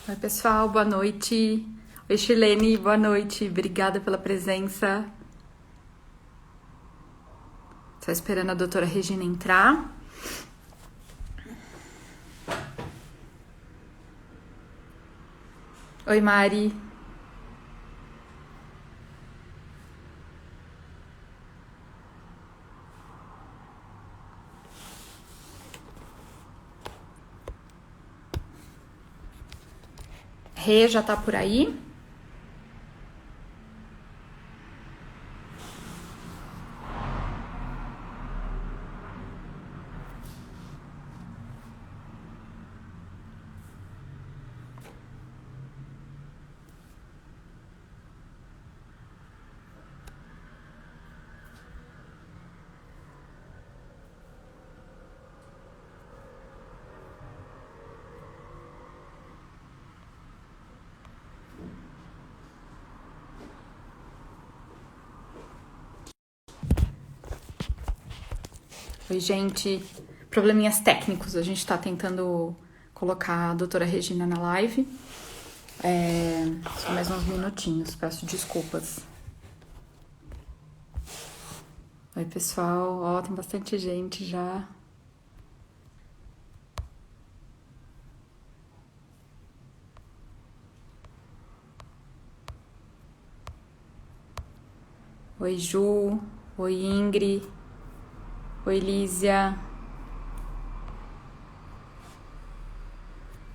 Oi, pessoal, boa noite. Oi, Chilene, boa noite. Obrigada pela presença. Só esperando a doutora Regina entrar. Oi, Mari. Rê já tá por aí? Oi, gente. Probleminhas técnicos. A gente tá tentando colocar a doutora Regina na live. Só mais uns minutinhos, peço desculpas. Oi, pessoal. Ó, tem bastante gente já. Oi, Ju. Oi, Ingrid. Oi, Lísia.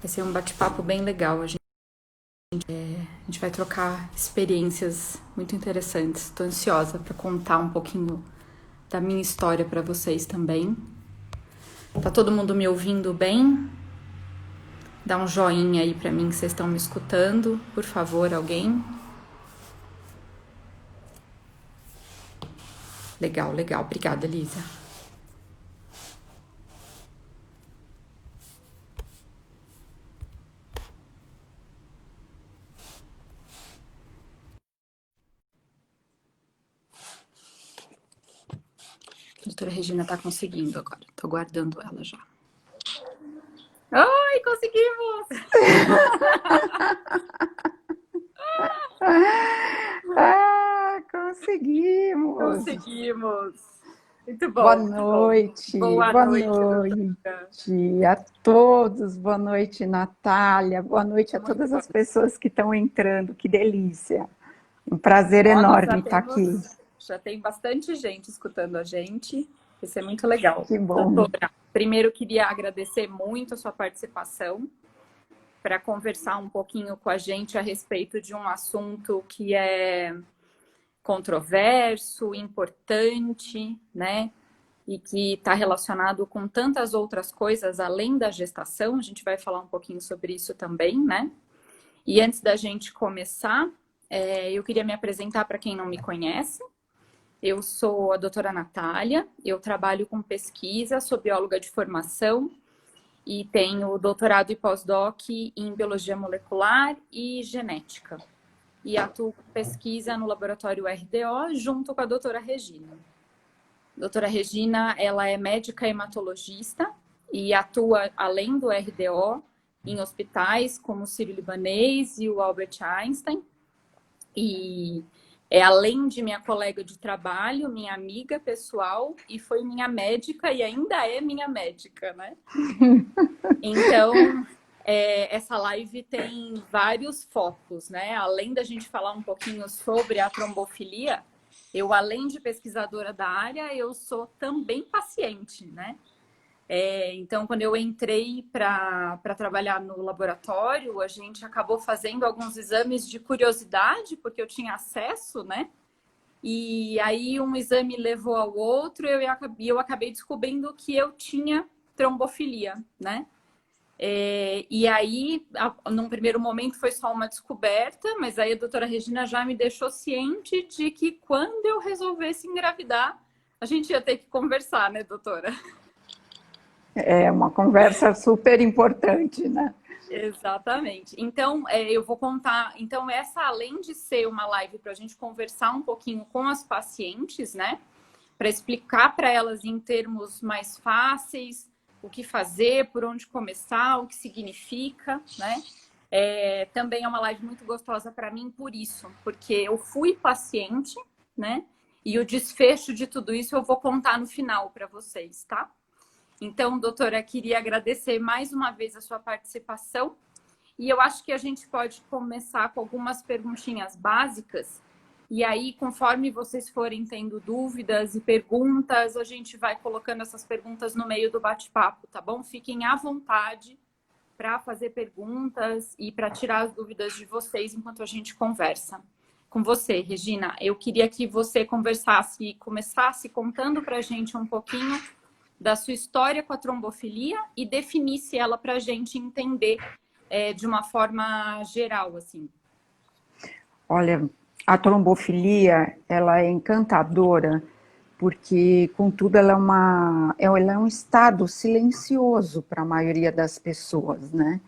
Vai ser um bate-papo bem legal. A gente vai trocar experiências muito interessantes. Estou ansiosa para contar um pouquinho da minha história para vocês também. Tá todo mundo me ouvindo bem? Dá um joinha aí para mim que vocês estão me escutando, por favor, alguém. Legal, legal. Obrigada, Lísia. A doutora Regina tá conseguindo agora. Tô guardando ela já. Oi, conseguimos! Conseguimos! Conseguimos! Muito Boa bom, muito bom. noite, Boa boa noite, doutora. noite a todos, boa noite, Natália, boa noite a Muito todas bom. as pessoas que estão entrando, que delícia! Um prazer Ó, nós já enorme estar temos, aqui, já tem bastante gente escutando a gente. Isso é muito legal. que bom. Doutora, primeiro eu queria agradecer muito a sua participação para conversar um pouquinho com a gente a respeito de um assunto que é controverso, importante, né? E que está relacionado com tantas outras coisas além da gestação. A gente vai falar um pouquinho sobre isso também, né? E antes da gente começar, eu queria me apresentar para quem não me conhece. Eu sou a doutora Natália, eu trabalho com pesquisa, sou bióloga de formação e tenho doutorado e pós-doc em biologia molecular e genética. E atuo com pesquisa no laboratório RDO junto com a doutora Regina. A doutora Regina, ela é médica hematologista e atua além do RDO em hospitais como o Sírio-Libanês e o Albert Einstein. E é além de minha colega de trabalho, minha amiga pessoal, e foi minha médica e ainda é minha médica, né? Então, essa live tem vários focos, né? Além da gente falar um pouquinho sobre a trombofilia, eu, além de pesquisadora da área, eu sou também paciente, né? Então, quando eu entrei para trabalhar no laboratório, a gente acabou fazendo alguns exames de curiosidade, porque eu tinha acesso, né? E aí um exame levou ao outro e eu acabei descobrindo que eu tinha trombofilia, né? E aí, num primeiro momento, foi só uma descoberta, mas aí a doutora Regina já me deixou ciente de que quando eu resolvesse engravidar, a gente ia ter que conversar, né, doutora? É uma conversa super importante, né? Exatamente. Então, eu vou contar. Então, essa, além de ser uma live para a gente conversar um pouquinho com as pacientes, né? Para explicar para elas em termos mais fáceis o que fazer, por onde começar, o que significa, né? Também é uma live muito gostosa para mim por isso, porque eu fui paciente, né? E o desfecho de tudo isso eu vou contar no final para vocês, tá? Então, doutora, queria agradecer mais uma vez a sua participação. E eu acho que a gente pode começar com algumas perguntinhas básicas. E aí, conforme vocês forem tendo dúvidas e perguntas, a gente vai colocando essas perguntas no meio do bate-papo, tá bom? Fiquem à vontade para fazer perguntas e para tirar as dúvidas de vocês enquanto a gente conversa. Com você, Regina, eu queria que você conversasse e começasse contando para a gente um pouquinho da sua história com a trombofilia e definisse ela para a gente entender de uma forma geral, assim. Olha, a trombofilia, ela é encantadora, porque, contudo, ela é um estado silencioso para a maioria das pessoas, né?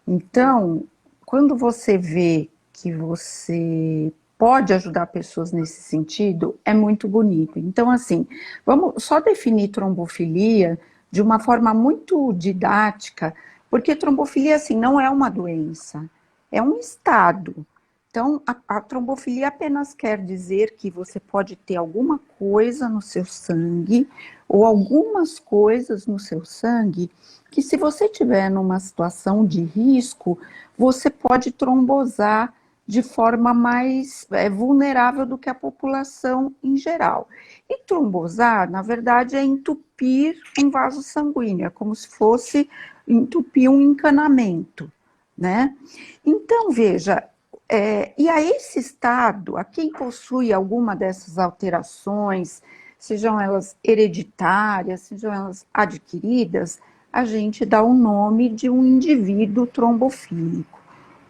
Então, quando você vê que você pode ajudar pessoas nesse sentido, é muito bonito. Então, assim, vamos só definir trombofilia de uma forma muito didática, porque trombofilia, assim, não é uma doença, é um estado. Então, a trombofilia apenas quer dizer que você pode ter alguma coisa no seu sangue, ou algumas coisas no seu sangue, que se você tiver numa situação de risco, você pode trombosar de forma mais vulnerável do que a população em geral. E trombosar, na verdade, é entupir um vaso sanguíneo, é como se fosse entupir um encanamento, né? Então, veja, e a esse estado, a quem possui alguma dessas alterações, sejam elas hereditárias, sejam elas adquiridas, a gente dá o nome de um indivíduo trombofílico.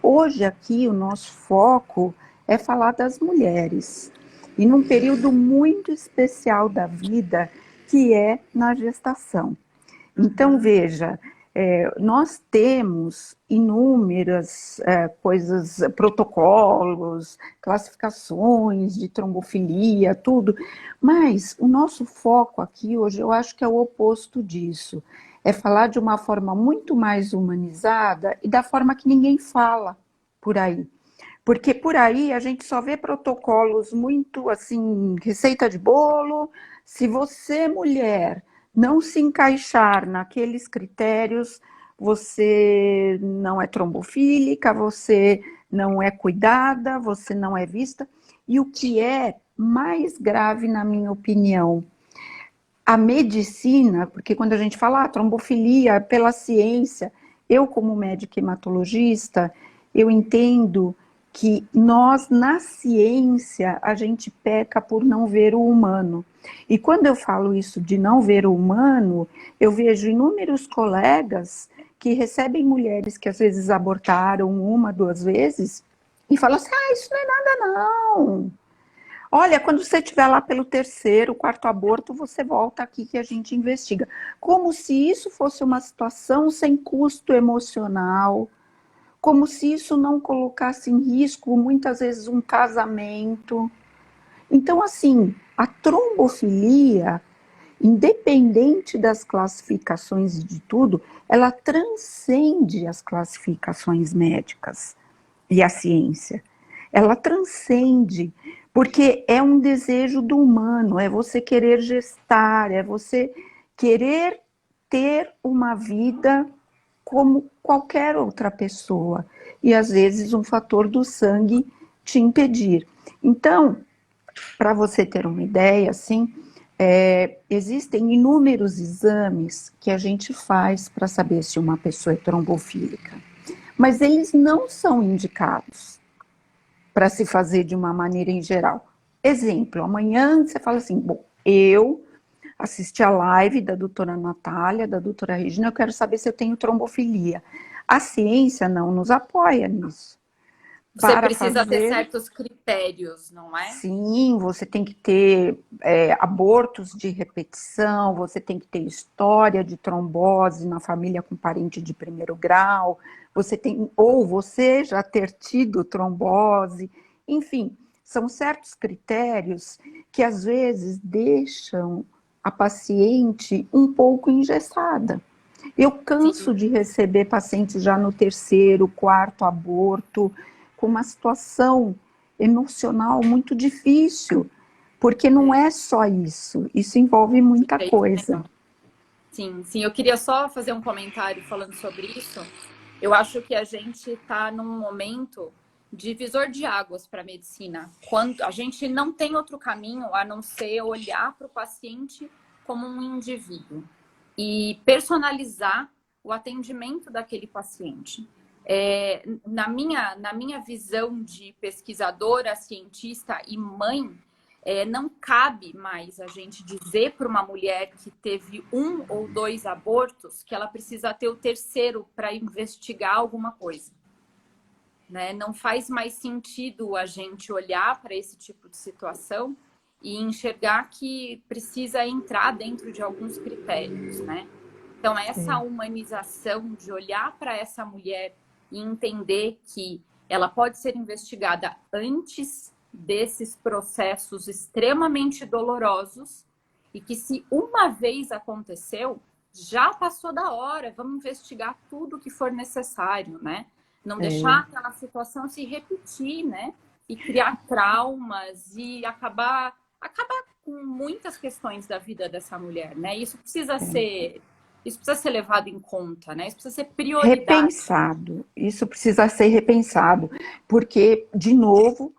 Hoje aqui o nosso foco é falar das mulheres, e num período muito especial da vida, que é na gestação. Então, veja, nós temos inúmeras coisas, protocolos, classificações de trombofilia, tudo, mas o nosso foco aqui hoje, eu acho que é o oposto disso, é falar de uma forma muito mais humanizada e da forma que ninguém fala por aí. Porque por aí a gente só vê protocolos muito assim, receita de bolo. Se você, mulher, não se encaixar naqueles critérios, você não é trombofílica, você não é cuidada, você não é vista. E o que é mais grave, na minha opinião, a medicina, porque quando a gente fala trombofilia pela ciência, eu como médica hematologista, eu entendo que nós, na ciência, a gente peca por não ver o humano. E quando eu falo isso de não ver o humano, eu vejo inúmeros colegas que recebem mulheres que às vezes abortaram uma, duas vezes, e falam assim, isso não é nada não. Olha, quando você estiver lá pelo terceiro, quarto aborto, você volta aqui que a gente investiga. Como se isso fosse uma situação sem custo emocional, como se isso não colocasse em risco, muitas vezes, um casamento. Então, assim, a trombofilia, independente das classificações e de tudo, ela transcende as classificações médicas e a ciência. Ela transcende, porque é um desejo do humano, é você querer gestar, é você querer ter uma vida como qualquer outra pessoa. E às vezes um fator do sangue te impedir. Então, para você ter uma ideia, assim, existem inúmeros exames que a gente faz para saber se uma pessoa é trombofílica, mas eles não são indicados para se fazer de uma maneira em geral. Exemplo, amanhã você fala assim, bom, eu assisti a live da doutora Natália, da doutora Regina, eu quero saber se eu tenho trombofilia. A ciência não nos apoia nisso. Você Para precisa ter fazer, certos critérios, não é? sim, você tem que ter abortos de repetição, você tem que ter história de trombose na família com parente de primeiro grau, você tem, ou você já ter tido trombose, enfim, são certos critérios que às vezes deixam a paciente um pouco engessada. Eu Sim, canso de receber pacientes já no terceiro, quarto aborto, com uma situação emocional muito difícil, porque não é, é só isso, isso envolve muita de jeito coisa. nenhum. Sim, sim. Eu queria só fazer um comentário falando sobre isso. Eu acho que a gente está num momento divisor de águas para a medicina. Quando a gente não tem outro caminho a não ser olhar para o paciente como um indivíduo e personalizar o atendimento daquele paciente. Na minha visão de pesquisadora, cientista e mãe, não cabe mais a gente dizer para uma mulher que teve um ou dois abortos que ela precisa ter o terceiro para investigar alguma coisa. Né? Não faz mais sentido a gente olhar para esse tipo de situação e enxergar que precisa entrar dentro de alguns critérios, né? Então, essa É, humanização de olhar para essa mulher e entender que ela pode ser investigada antes desses processos extremamente dolorosos e que se uma vez aconteceu, já passou da hora, vamos investigar tudo que for necessário, né? Não é, deixar aquela situação se repetir, né? E criar traumas e acabar com muitas questões da vida dessa mulher, né? Isso precisa ser levado em conta, né? Isso precisa ser prioridade. repensado, isso precisa ser repensado, porque, de novo,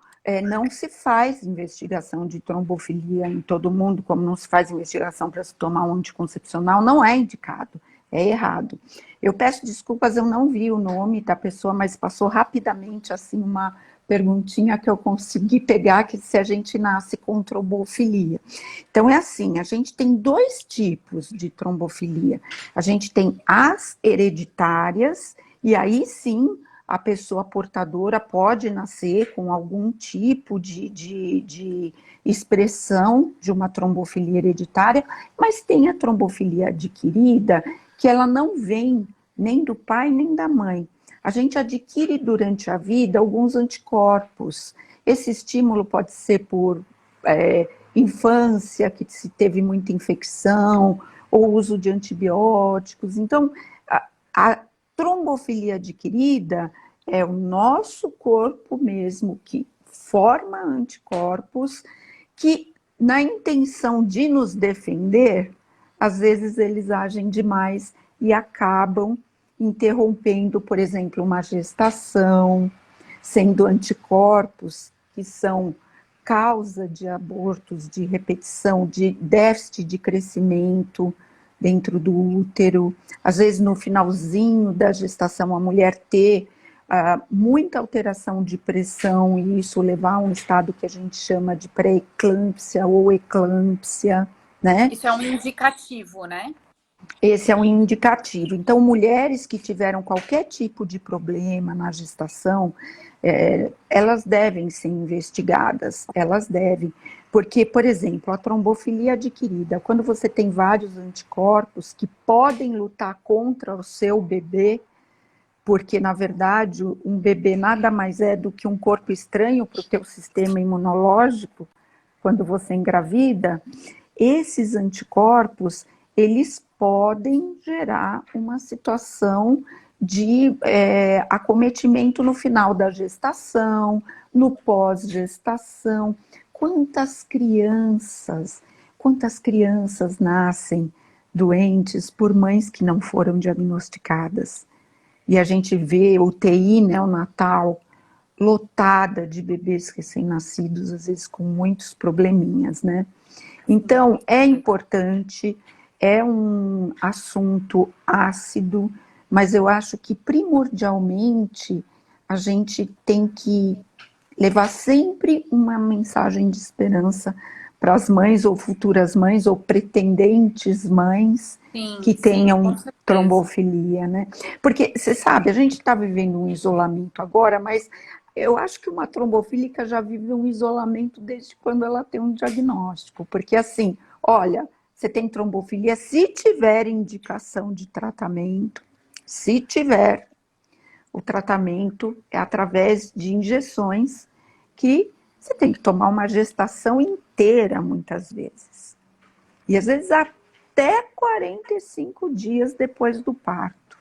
não se faz investigação de trombofilia em todo mundo, como não se faz investigação para se tomar um anticoncepcional, não é indicado, é errado. Eu peço desculpas, eu não vi o nome da pessoa, mas passou rapidamente assim uma perguntinha que eu consegui pegar, que se a gente nasce com trombofilia. Então é assim, a gente tem dois tipos de trombofilia. A gente tem as hereditárias, e aí sim a pessoa portadora pode nascer com algum tipo de expressão de uma trombofilia hereditária, mas tem a trombofilia adquirida, que ela não vem nem do pai nem da mãe. A gente adquire durante a vida alguns anticorpos. Esse estímulo pode ser por infância, que se teve muita infecção, ou uso de antibióticos. Então, a trombofilia adquirida é o nosso corpo mesmo que forma anticorpos que, na intenção de nos defender, às vezes eles agem demais e acabam interrompendo, por exemplo, uma gestação, sendo anticorpos que são causa de abortos, de repetição, de déficit de crescimento dentro do útero, às vezes no finalzinho da gestação a mulher ter muita alteração de pressão e isso levar a um estado que a gente chama de pré-eclâmpsia ou eclâmpsia, né? Isso é um indicativo, né? Esse é um indicativo. Então, mulheres que tiveram qualquer tipo de problema na gestação, elas devem ser investigadas, elas devem. Porque, por exemplo, a trombofilia adquirida, quando você tem vários anticorpos que podem lutar contra o seu bebê, porque, na verdade, um bebê nada mais é do que um corpo estranho para o teu sistema imunológico, quando você engravida, esses anticorpos, eles podem gerar uma situação de acometimento no final da gestação, no pós-gestação. Quantas crianças nascem doentes por mães que não foram diagnosticadas? E a gente vê UTI neonatal lotada de bebês recém-nascidos, às vezes com muitos probleminhas, né? Então, é importante, é um assunto ácido, mas eu acho que primordialmente a gente tem que levar sempre uma mensagem de esperança para as mães ou futuras mães ou pretendentes mães que Sim, sim, com tenham certeza. trombofilia, né? Porque você sabe, a gente está vivendo um isolamento agora, mas eu acho que uma trombofílica já vive um isolamento desde quando ela tem um diagnóstico, porque assim, olha, você tem trombofilia, se tiver indicação de tratamento, se tiver, o tratamento é através de injeções que você tem que tomar uma gestação inteira, muitas vezes. E às vezes até 45 dias depois do parto.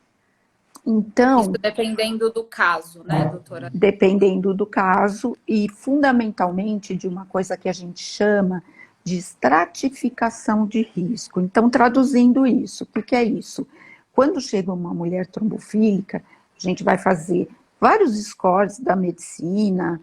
Então, isso dependendo do caso, né, doutora? dependendo do caso e fundamentalmente de uma coisa que a gente chama de estratificação de risco. Então, traduzindo isso, o que é isso? Quando chega uma mulher trombofílica, a gente vai fazer vários scores da medicina,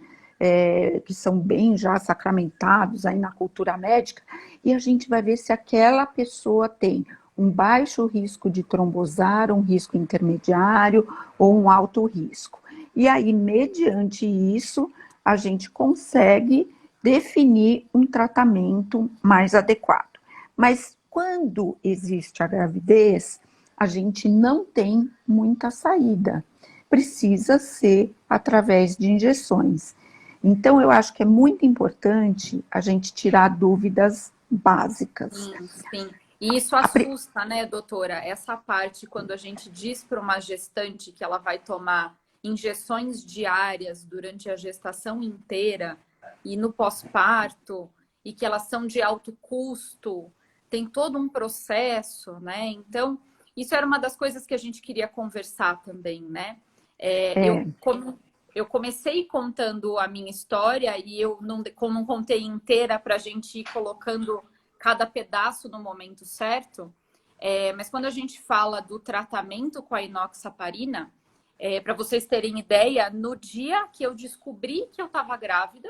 que são bem já sacramentados aí na cultura médica, e a gente vai ver se aquela pessoa tem um baixo risco de trombosar, um risco intermediário ou um alto risco. E aí, mediante isso, a gente consegue definir um tratamento mais adequado. Mas quando existe a gravidez, a gente não tem muita saída. Precisa ser através de injeções. Então, eu acho que é muito importante a gente tirar dúvidas básicas. Sim. E isso assusta, né, doutora? Essa parte, quando a gente diz para uma gestante que ela vai tomar injeções diárias durante a gestação inteira e no pós-parto, e que elas são de alto custo, tem todo um processo, né? Então, isso era uma das coisas que a gente queria conversar também, né? Eu comecei contando a minha história e eu não contei inteira para a gente ir colocando cada pedaço no momento certo. Mas quando a gente fala do tratamento com a enoxaparina, para vocês terem ideia, no dia que eu descobri que eu estava grávida,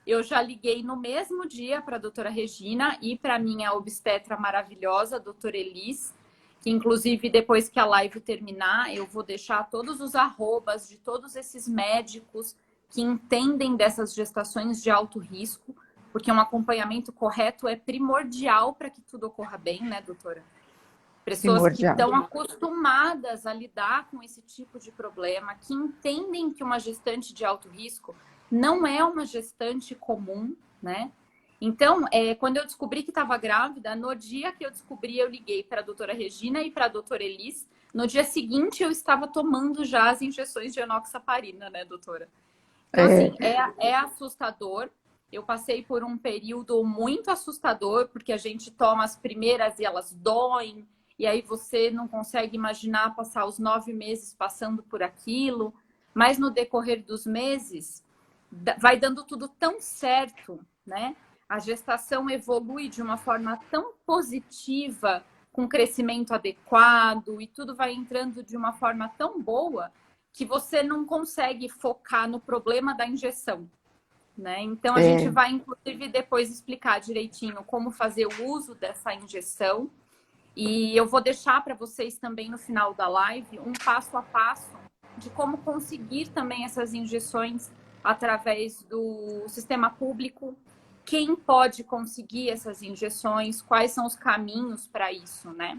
eu já liguei no mesmo dia para a doutora Regina e para a minha obstetra maravilhosa, a doutora Elis, que inclusive depois que a live terminar, eu vou deixar todos os arrobas de todos esses médicos que entendem dessas gestações de alto risco, porque um acompanhamento correto é primordial para que tudo ocorra bem, né, doutora? Pessoas que estão acostumadas a lidar com esse tipo de problema, que entendem que uma gestante de alto risco não é uma gestante comum, né? Então, quando eu descobri que estava grávida, no dia que eu descobri, eu liguei para a doutora Regina e para a doutora Elis. No dia seguinte, eu estava tomando já as injeções de enoxaparina, né, doutora? Então, assim, é assustador. Eu passei por um período muito assustador, porque a gente toma as primeiras e elas doem, e aí você não consegue imaginar passar os 9 meses passando por aquilo. Mas no decorrer dos meses, vai dando tudo tão certo, né? A gestação evolui de uma forma tão positiva, com crescimento adequado, e tudo vai entrando de uma forma tão boa que você não consegue focar no problema da injeção, né? Então, a gente vai, inclusive, depois explicar direitinho como fazer o uso dessa injeção. E eu vou deixar para vocês também no final da live um passo a passo de como conseguir também essas injeções através do sistema público. Quem pode conseguir essas injeções? Quais são os caminhos para isso, né?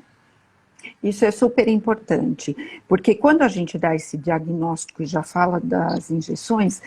Isso é super importante, porque quando a gente dá esse diagnóstico e já fala das injeções,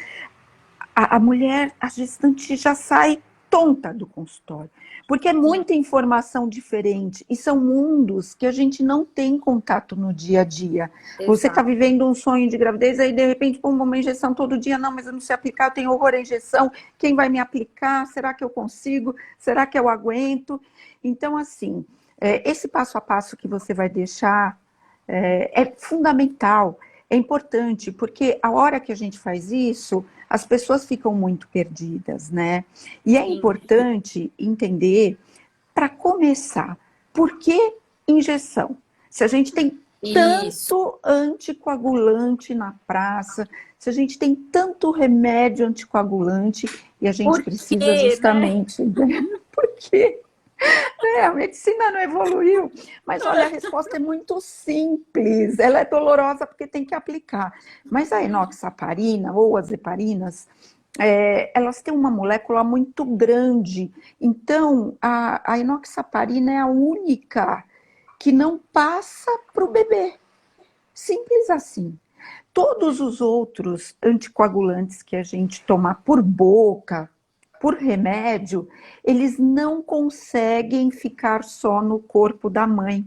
a mulher, a gestante já sai tonta do consultório, porque é muita informação diferente e são mundos que a gente não tem contato no dia a dia. Exato. Você está vivendo um sonho de gravidez, aí de repente, pô, uma injeção todo dia, não, mas eu não sei aplicar, eu tenho horror à injeção, quem vai me aplicar? Será que eu consigo? Será que eu aguento? Então, assim, esse passo a passo que você vai deixar é fundamental, é importante, porque a hora que a gente faz isso, as pessoas ficam muito perdidas, né? E é importante entender, para começar, por que injeção? Se a gente tem tanto anticoagulante na praça, se a gente tem tanto remédio anticoagulante, e a gente precisa justamente... Né? Por quê? A medicina não evoluiu, mas olha, a resposta é muito simples, ela é dolorosa porque tem que aplicar, mas a enoxaparina ou as heparinas, elas têm uma molécula muito grande, então a enoxaparina é a única que não passa para o bebê, simples assim. Todos os outros anticoagulantes que a gente toma por boca, por remédio, eles não conseguem ficar só no corpo da mãe.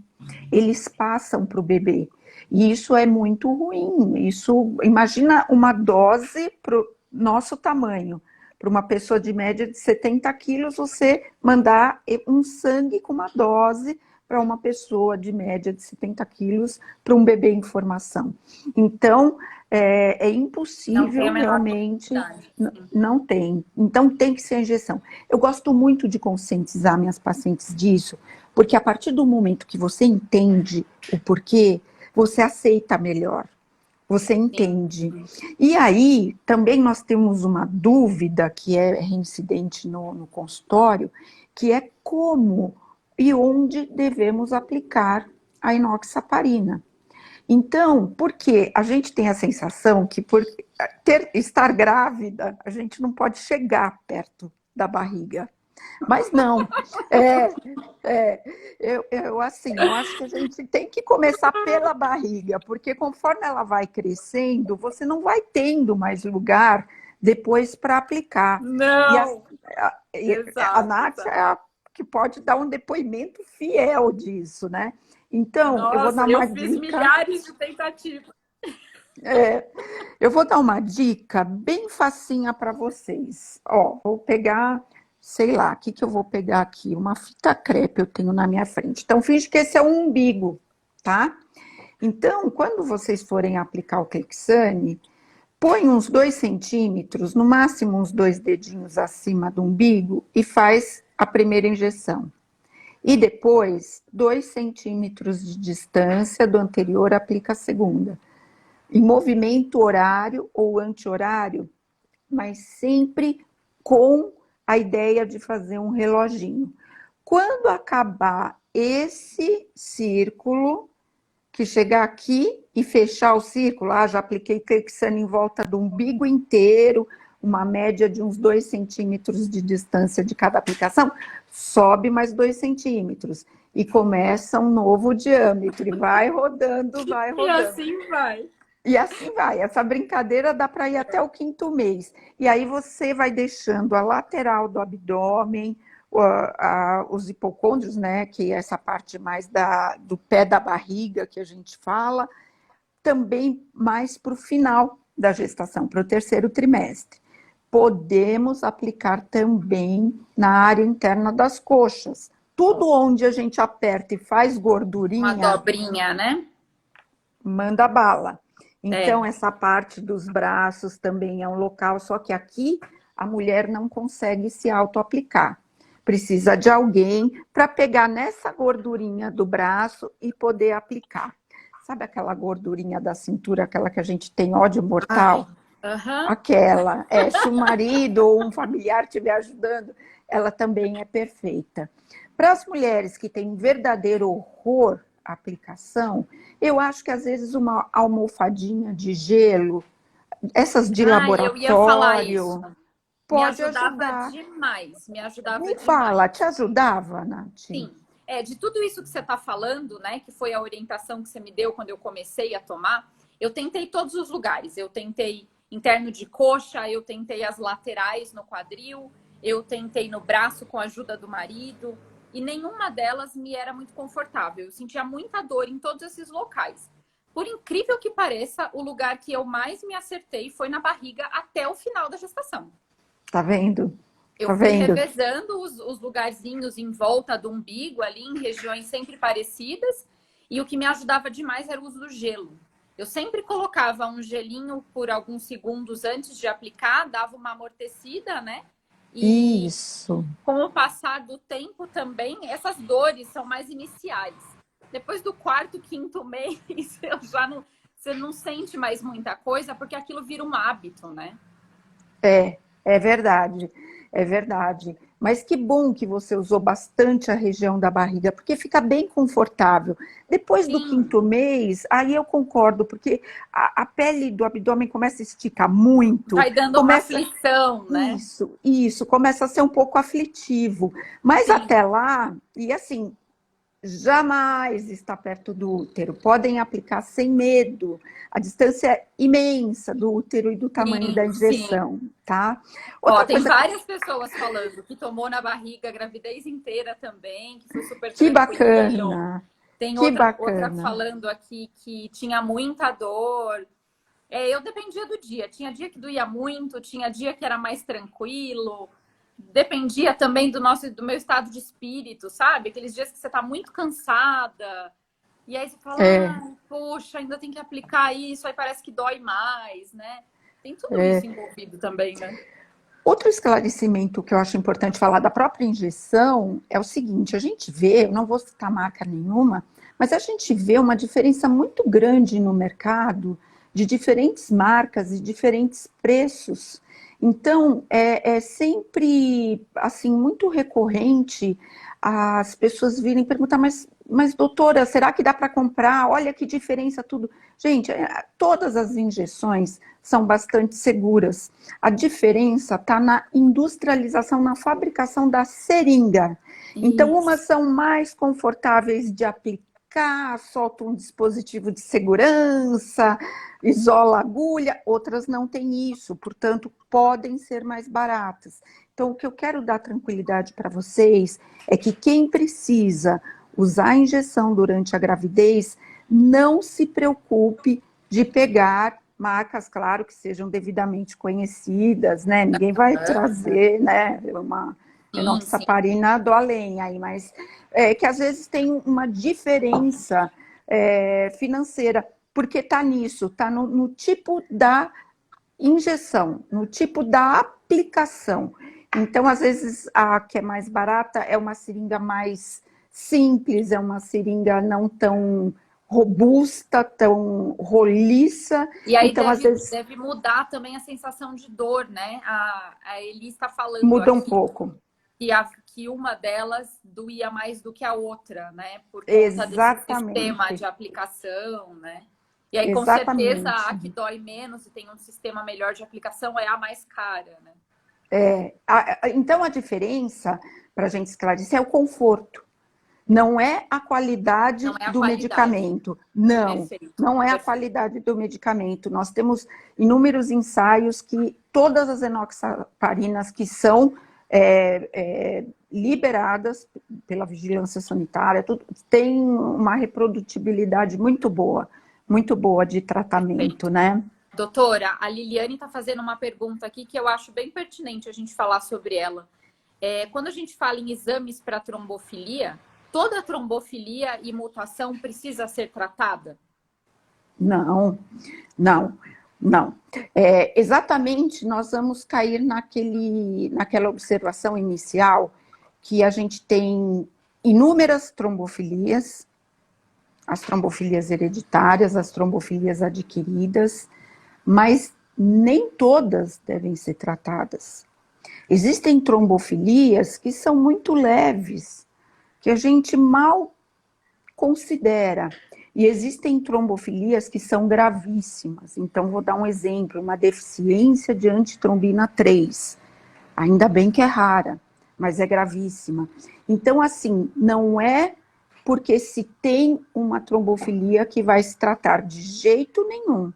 Eles passam para o bebê. E isso é muito ruim. Isso, imagina uma dose para o nosso tamanho. Para uma pessoa de média de 70 quilos, você mandar um sangue com uma dose para uma pessoa de média de 70 quilos, para um bebê em formação. Então, é Não tem impossível a menor realmente, possibilidade. Sim. não tem. Então, tem que ser a injeção. Eu gosto muito de conscientizar minhas pacientes disso, porque a partir do momento que você entende o porquê, você aceita melhor. Você entende. E aí, também nós temos uma dúvida que é reincidente no consultório, que é como e onde devemos aplicar a inoxaparina. Então, porque a gente tem a sensação que por estar grávida, a gente não pode chegar perto da barriga. Mas não, é, eu acho que a gente tem que começar pela barriga, porque conforme ela vai crescendo, você não vai tendo mais lugar depois para aplicar. E Não, a exato, Nath é exato. a que pode dar um depoimento fiel disso, né? Então, eu vou dar Nossa, eu uma fiz dica. milhares de tentativas. Eu vou dar uma dica bem facinha para vocês. Ó, vou pegar, sei lá, o que que eu vou pegar aqui? Uma fita crepe eu tenho na minha frente. Então, finge que esse é um umbigo, tá? Então, quando vocês forem aplicar o Clexane, põe uns 2 centímetros, no máximo uns 2 dedinhos acima do umbigo e faz a primeira injeção. E depois, 2 centímetros de distância do anterior, aplica a segunda. Em movimento horário ou anti-horário, mas sempre com a ideia de fazer um reloginho. Quando acabar esse círculo, que chegar aqui e fechar o círculo, já apliquei Clexane em volta do umbigo inteiro, uma média de uns 2 centímetros de distância de cada aplicação, sobe mais 2 centímetros e começa um novo diâmetro, e vai rodando, vai E rodando. assim vai. E assim vai, essa brincadeira dá para ir até o 5º mês. E aí você vai deixando a lateral do abdômen, os hipocôndrios, né, que é essa parte mais do pé da barriga que a gente fala, também mais para o final da gestação, para o 3º trimestre. Podemos aplicar também na área interna das coxas. Tudo onde a gente aperta e faz Uma gordurinha, dobrinha, né? manda bala. Então, É. essa parte dos braços também é um local, só que aqui a mulher não consegue se auto-aplicar. Precisa de alguém para pegar nessa gordurinha do braço e poder aplicar. Sabe aquela gordurinha da cintura, aquela que a gente tem ódio Ai, mortal? aham. Aquela. Se o marido ou um familiar estiver ajudando, ela também é perfeita. Para as mulheres que têm verdadeiro horror à aplicação, eu acho que às vezes uma almofadinha de gelo, essas de Ai, eu ia falar isso. laboratório, Me pode ajudava ajudar. demais, me ajudava Me demais. fala, te ajudava, Nath? Sim, de tudo isso que você está falando, né, que foi a orientação que você me deu quando eu comecei a tomar, eu tentei todos os lugares. Eu tentei interno de coxa, eu tentei as laterais no quadril, eu tentei no braço com a ajuda do marido, e nenhuma delas me era muito confortável. Eu sentia muita dor em todos esses locais. Por incrível que pareça, o lugar que eu mais me acertei foi na barriga até o final da gestação. Tá vendo? Eu Tá fui vendo? revezando os lugarzinhos em volta do umbigo, ali em regiões sempre parecidas, e o que me ajudava demais era o uso do gelo. Eu sempre colocava um gelinho por alguns segundos antes de aplicar, dava uma amortecida, né? E Isso. com o passar do tempo também, essas dores são mais iniciais. Depois do 4º, 5º mês, eu já não, você não sente mais muita coisa, porque aquilo vira um hábito, né? É verdade, é verdade. Mas que bom que você usou bastante a região da barriga, porque fica bem confortável. Depois do Sim, 5º mês, aí eu concordo, porque a pele do abdômen começa a esticar muito, vai dando uma começa. aflição, né? Isso, começa a ser um pouco aflitivo. Mas Sim. até lá, e assim, jamais está perto do útero. Podem aplicar sem medo. A distância é imensa do útero e do tamanho Sim, da sim. injeção, tá? Ó, Outra tem coisa que, várias pessoas falando que tomou na barriga a gravidez inteira também, que foi super que tranquilo. bacana, Tem que outra bacana. falando aqui que tinha muita dor. Eu dependia do dia. Tinha dia que doía muito, tinha dia que era mais tranquilo. dependia também do meu estado de espírito, sabe? Aqueles dias que você tá muito cansada, e aí você fala, É, poxa, ainda tem que aplicar isso, aí parece que dói mais, né? Tem tudo isso envolvido também, né? outro esclarecimento que eu acho importante falar da própria injeção é o seguinte: a gente vê, eu não vou citar marca nenhuma, mas a gente vê uma diferença muito grande no mercado de diferentes marcas e diferentes preços. Então, é sempre assim muito recorrente as pessoas virem perguntar, mas doutora, será que dá para comprar? Olha que diferença tudo. Gente, todas as injeções são bastante seguras. A diferença está na industrialização, na fabricação da seringa. Então, umas Isso. são mais confortáveis de aplicar, solta um dispositivo de segurança, isola a agulha, outras não têm isso, portanto, podem ser mais baratas. Então, o que eu quero dar tranquilidade para vocês é que quem precisa usar a injeção durante a gravidez, não se preocupe de pegar marcas, claro, que sejam devidamente conhecidas, né? Ninguém vai trazer, né, uma Sim, sim. enoxaparina do além aí, mas que às vezes tem uma diferença financeira, porque está nisso, está no tipo da injeção, no tipo da aplicação. Então, às vezes, a que é mais barata é uma seringa mais simples, é uma seringa não tão robusta, tão roliça. E aí Então, às vezes, deve mudar também a sensação de dor, né? A Eli está falando muda um aqui pouco. que uma delas doía mais do que a outra, né? Por conta desse sistema Exatamente, de aplicação, né? E aí, com certeza, a exatamente. que dói menos e tem um sistema melhor de aplicação é a mais cara, né? Então, a diferença, para a gente esclarecer, é o conforto. Não é a Não qualidade é a do qualidade. medicamento. Não, Perfeito, não é a perfeito. qualidade do medicamento. Nós temos inúmeros ensaios que todas as enoxaparinas que são liberadas pela vigilância sanitária, tudo, tem uma reprodutibilidade muito boa de tratamento, Perfeito. né? Doutora, a Liliane está fazendo uma pergunta aqui que eu acho bem pertinente a gente falar sobre ela. Quando a gente fala em exames para trombofilia, toda trombofilia e mutação precisa ser tratada? Não, não, não. Exatamente, nós vamos cair naquela observação inicial que a gente tem inúmeras trombofilias, as trombofilias hereditárias, as trombofilias adquiridas, mas nem todas devem ser tratadas. Existem trombofilias que são muito leves, que a gente mal considera. E existem trombofilias que são gravíssimas. Então, vou dar um exemplo: uma deficiência de antitrombina 3. Ainda bem que é rara, mas é gravíssima. Então, assim, não é porque se tem uma trombofilia que vai se tratar de jeito nenhum.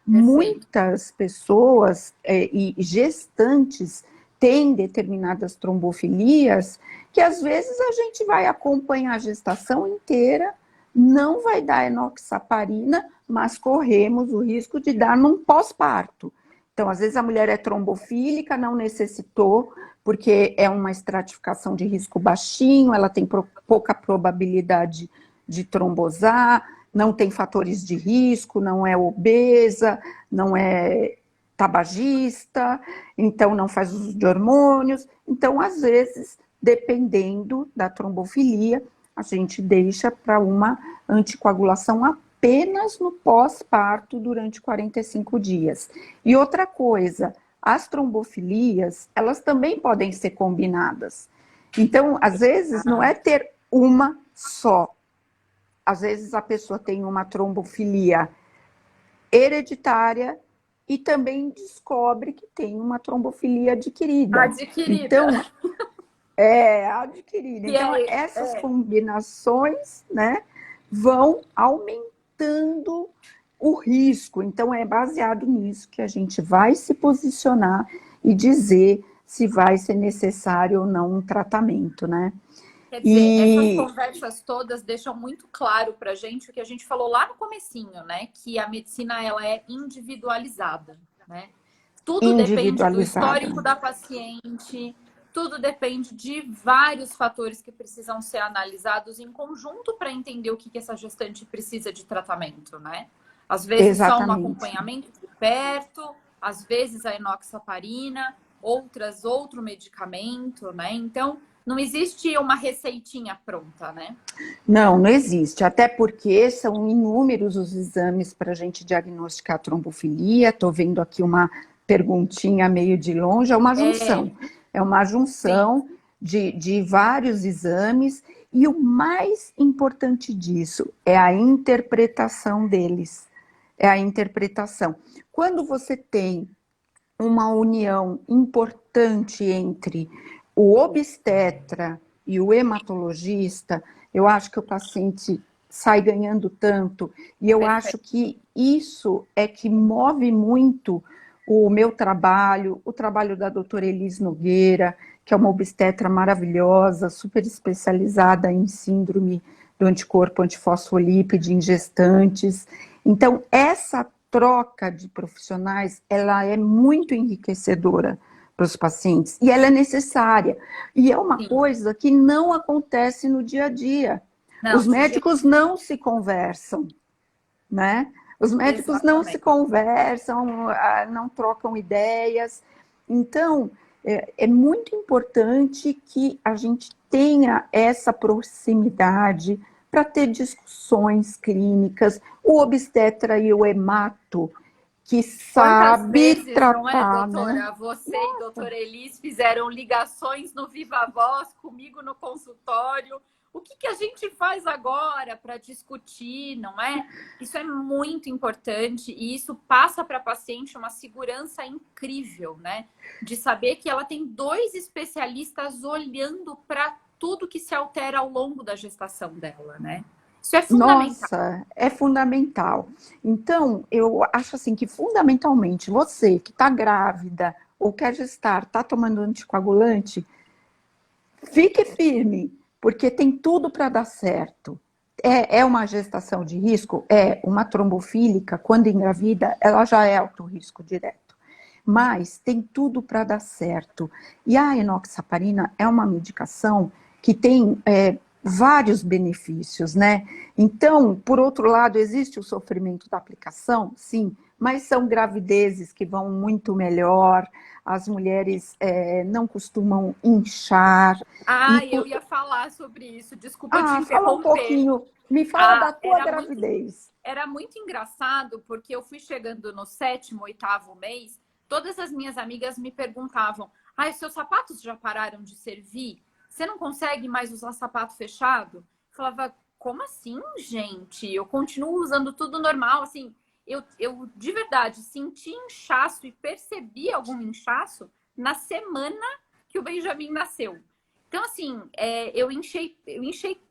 Perfeito. Muitas pessoas e gestantes têm determinadas trombofilias que às vezes a gente vai acompanhar a gestação inteira, não vai dar enoxaparina, mas corremos o risco de dar num pós-parto. Então, às vezes a mulher é trombofílica, não necessitou, porque é uma estratificação de risco baixinho, ela tem pouca probabilidade de trombosar, não tem fatores de risco, não é obesa, não é tabagista, então não faz uso de hormônios. Então, às vezes, dependendo da trombofilia, a gente deixa para uma anticoagulação apenas no pós-parto durante 45 dias. E outra coisa, as trombofilias, elas também podem ser combinadas. Então, às vezes, não é ter uma só. Às vezes a pessoa tem uma trombofilia hereditária e também descobre que tem uma trombofilia adquirida. Adquirida. Então, adquirida. Que Então, essas combinações, né, vão aumentando o risco. Então, é baseado nisso que a gente vai se posicionar e dizer se vai ser necessário ou não um tratamento, né? Quer dizer, essas E conversas todas deixam muito claro para a gente o que a gente falou lá no comecinho, né? Que a medicina ela é individualizada, né? Tudo depende do individualizada. histórico da paciente, Tudo depende de vários fatores que precisam ser analisados em conjunto para entender o que essa gestante precisa de tratamento, né? Às vezes só um Exatamente. acompanhamento de perto, às vezes a enoxaparina, outro medicamento, né? Então, não existe uma receitinha pronta, né? Não, não existe. Até porque são inúmeros os exames para a gente diagnosticar a trombofilia. Estou vendo aqui uma perguntinha meio de longe. É uma junção. É uma Sim, junção de vários exames. E o mais importante disso é a interpretação deles. É a interpretação. Quando você tem uma união importante entre o obstetra e o hematologista, eu acho que o paciente sai ganhando tanto, e eu acho perfeito. que isso é que move muito o meu trabalho, o trabalho da doutora Elis Nogueira, que é uma obstetra maravilhosa, super especializada em síndrome do anticorpo antifosfolípide em gestantes. Então, essa troca de profissionais, ela é muito enriquecedora para os pacientes e ela é necessária. E é uma Sim. coisa que não acontece no dia a dia. Os Não, de jeito. médicos não se conversam, né? Os médicos não se Exatamente. conversam, não trocam ideias. Então, é muito importante que a gente tenha essa proximidade para ter discussões clínicas. O obstetra e o hemato, que Quantas sabe vezes, não é, tratar, né? doutora? Você e doutora Elis fizeram ligações no Viva Voz comigo no consultório. O que a gente faz agora para discutir, não é? Isso é muito importante e isso passa para a paciente uma segurança incrível, né? De saber que ela tem dois especialistas olhando para tudo que se altera ao longo da gestação dela, né? Isso é fundamental. Nossa, é fundamental. Então, eu acho assim que fundamentalmente você que está grávida ou quer gestar, está tomando anticoagulante, fique firme, porque tem tudo para dar certo. É uma gestação de risco? É uma trombofílica, quando engravida, ela já é alto risco direto. Mas tem tudo para dar certo. E a enoxaparina é uma medicação que tem vários benefícios, né? Então, por outro lado, existe o sofrimento da aplicação? Sim, mas são gravidezes que vão muito melhor, as mulheres não costumam inchar. E Ah, eu por... ia falar sobre isso. Desculpa te Fala um interromper. pouquinho, me fala da Ah, tua gravidez. era muito engraçado porque eu fui chegando no sétimo, oitavo mês, todas as minhas amigas me perguntavam: "Ah, os seus sapatos já pararam de servir? Você não consegue mais usar sapato fechado?" Eu falava: "Como assim, gente? Eu continuo usando tudo normal, assim." Eu de verdade senti inchaço e percebi algum inchaço na semana que o Benjamin nasceu. Então, assim, eu enchei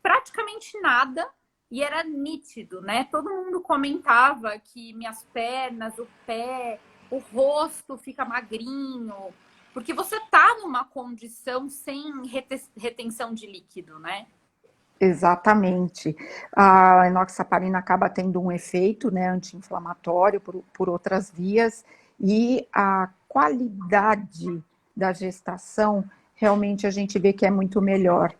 praticamente nada e era nítido, né? Todo mundo comentava que minhas pernas, o pé, o rosto fica magrinho, porque você tá numa condição sem retenção de líquido, né? Exatamente. A enoxaparina acaba tendo um efeito, né, anti-inflamatório por outras vias e a qualidade da gestação realmente a gente vê que é muito melhor.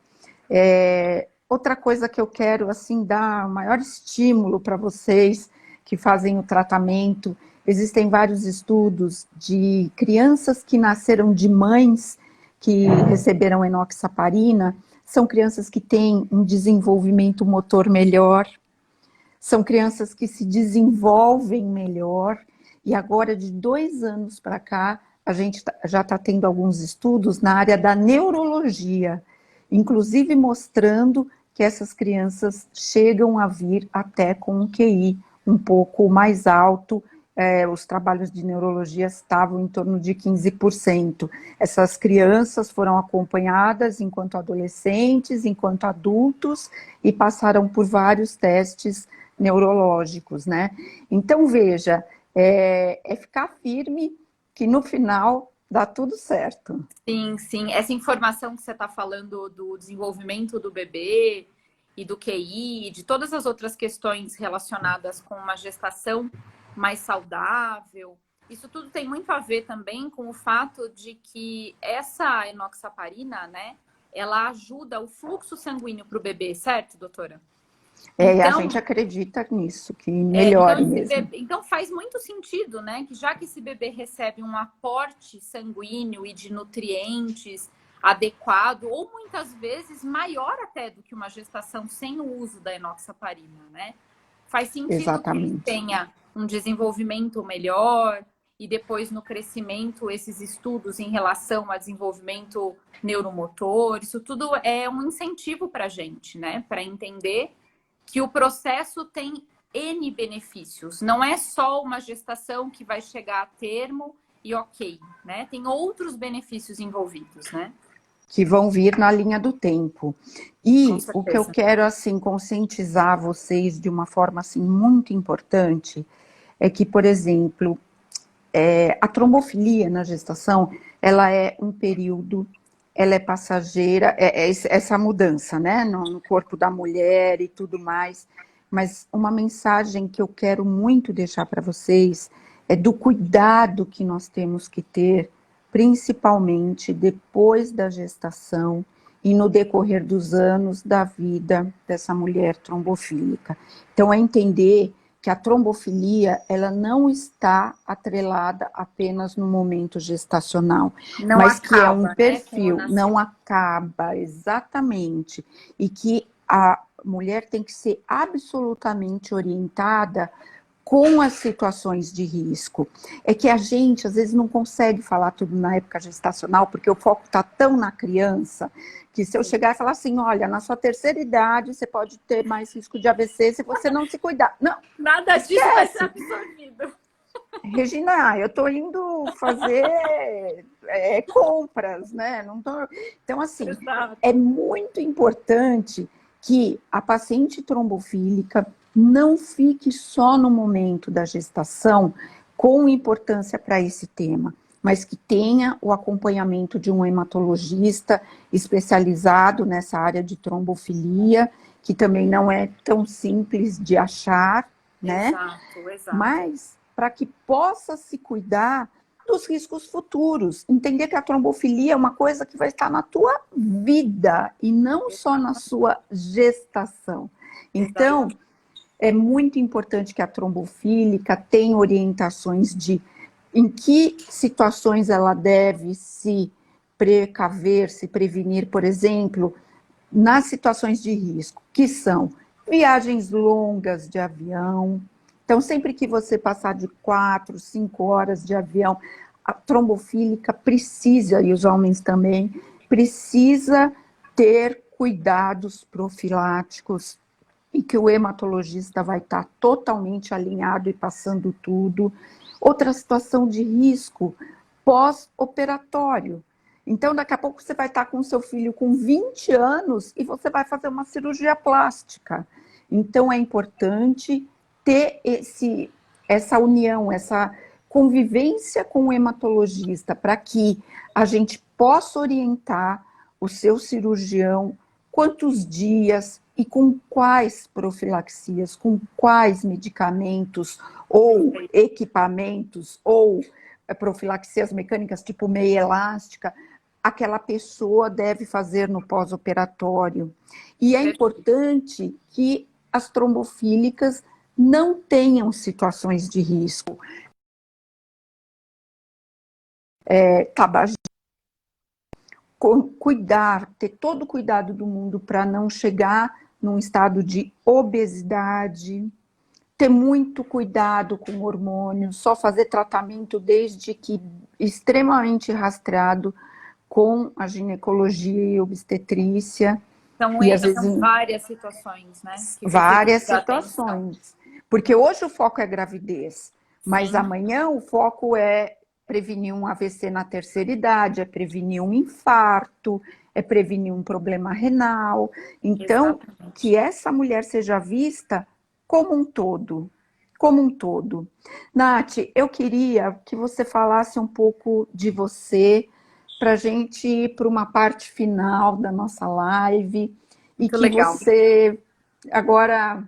Outra coisa que eu quero assim dar o maior estímulo para vocês que fazem o tratamento, existem vários estudos de crianças que nasceram de mães que receberam enoxaparina, são crianças que têm um desenvolvimento motor melhor, são crianças que se desenvolvem melhor, e agora de 2 anos para cá, a gente já está tendo alguns estudos na área da neurologia, inclusive mostrando que essas crianças chegam a vir até com um QI um pouco mais alto. Os trabalhos de neurologia estavam em torno de 15%. Essas crianças foram acompanhadas enquanto adolescentes, enquanto adultos, e passaram por vários testes neurológicos, né? Então, veja, ficar firme que no final dá tudo certo. Sim, sim. Essa informação que você está falando do desenvolvimento do bebê e do QI, de todas as outras questões relacionadas com uma gestação mais saudável, Isso tudo tem muito a ver também com o fato de que essa enoxaparina, né, ela ajuda o fluxo sanguíneo para o bebê, certo, doutora? E a Então, gente acredita nisso, que melhore mesmo. então faz muito sentido, né, que já que esse bebê recebe um aporte sanguíneo e de nutrientes adequado, ou muitas vezes maior até do que uma gestação sem o uso da enoxaparina, né? Faz sentido que ele Exatamente. tenha um desenvolvimento melhor e depois no crescimento esses estudos em relação a desenvolvimento neuromotor, isso tudo é um incentivo para a gente, né? Para entender que o processo tem N benefícios. Não é só uma gestação que vai chegar a termo e ok, né? Tem outros benefícios envolvidos, né? Que vão vir na linha do tempo. Com E o que eu certeza. quero, assim, conscientizar vocês de uma forma, assim, muito importante, é que, por exemplo, a trombofilia na gestação, ela é um período, ela é passageira, essa mudança, né, no corpo da mulher e tudo mais, mas uma mensagem que eu quero muito deixar para vocês é do cuidado que nós temos que ter, principalmente depois da gestação e no decorrer dos anos da vida dessa mulher trombofílica. Então, é entender que a trombofilia, ela não está atrelada apenas no momento gestacional, Não mas que é um acaba, né, com o perfil, não nascimento. acaba exatamente, e que a mulher tem que ser absolutamente orientada com as situações de risco. É que a gente, às vezes, não consegue falar tudo na época gestacional, porque o foco está tão na criança, que se eu chegar e falar assim, olha, na sua terceira idade, você pode ter mais risco de AVC se você não se cuidar. Não, Nada disso vai ser esquece. absorvido. Regina, eu estou indo fazer compras, né? Não tô... Então, assim, Exato. é muito importante que a paciente trombofílica não fique só no momento da gestação com importância para esse tema, mas que tenha o acompanhamento de um hematologista especializado nessa área de trombofilia, que também não é tão simples de achar, né? Exato, exato. Mas para que possa se cuidar dos riscos futuros. Entender que a trombofilia é uma coisa que vai estar na tua vida e não só na sua gestação. Então, Exato. é muito importante que a trombofílica tenha orientações de em que situações ela deve se precaver, se prevenir, por exemplo, nas situações de risco, que são viagens longas de avião. Então, sempre que você passar de 4, 5 horas de avião, a trombofílica precisa, e os homens também, precisa ter cuidados profiláticos e que o hematologista vai estar totalmente alinhado e passando tudo. Outra situação de risco pós-operatório. Então, daqui a pouco você vai estar com seu filho com 20 anos e você vai fazer uma cirurgia plástica. Então, é importante ter essa união, essa convivência com o hematologista para que a gente possa orientar o seu cirurgião quantos dias e com quais profilaxias, com quais medicamentos ou equipamentos ou profilaxias mecânicas tipo meia elástica, aquela pessoa deve fazer no pós-operatório. E é importante que as trombofílicas não tenham situações de risco. Tabagismo, cuidar, ter todo o cuidado do mundo para não chegar num estado de obesidade, ter muito cuidado com hormônios, só fazer tratamento desde que extremamente rastreado com a ginecologia e obstetrícia, e às vezes São várias situações, né? Que precisam várias de atenção. situações. Porque hoje o foco é gravidez, mas Sim, amanhã o foco é prevenir um AVC na terceira idade, é prevenir um infarto, é prevenir um problema renal. Então, exatamente. que essa mulher seja vista como um todo. Como um todo. Nath, eu queria que você falasse um pouco de você, para a gente ir para uma parte final da nossa live, e Muito que legal. você agora